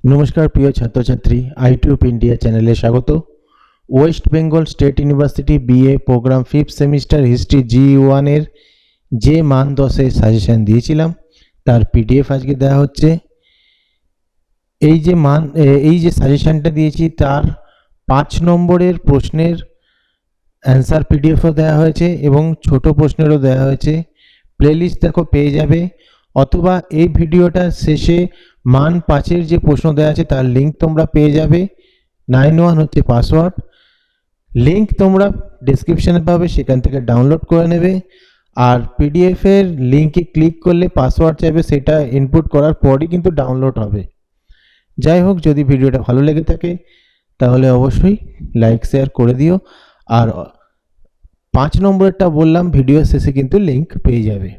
নমস্কার প্রিয় ছাত্রছাত্রী, আইটিউব ইন্ডিয়া চ্যানেলে স্বাগত। West Bengal state university BA programme 5th semester history G1 এর যে মান 10 এর সাজেশন দিয়েছিলাম তার পিডিএফ আজকে দেওয়া হচ্ছে। এই যে সাজেশনটা দিয়েছি তার 5 নম্বরের প্রশ্নের অ্যান্সার পিডিএফও দেওয়া হয়েছে এবং ছোট প্রশ্নেরও দেওয়া হয়েছে। প্লেলিস্ট দেখো পেয়ে যাবে, অথবা এই ভিডিওটার শেষে মান 5-এর যে প্রশ্ন দেওয়া আছে তার লিঙ্ক তোমরা পেয়ে যাবে। 91 হচ্ছে পাসওয়ার্ড, লিঙ্ক তোমরা ডেসক্রিপশনে পাবে, সেখান থেকে ডাউনলোড করে নেবে। আর পিডিএফ এর লিঙ্কে ক্লিক করলে পাসওয়ার্ড চাইবে, সেটা ইনপুট করার পরই কিন্তু ডাউনলোড হবে। যাই হোক, যদি ভিডিওটা ভালো লেগে থাকে তাহলে অবশ্যই লাইক শেয়ার করে দিও। আর 5 নম্বরটা বললাম ভিডিও শেষে কিন্তু লিঙ্ক পেয়ে যাবে।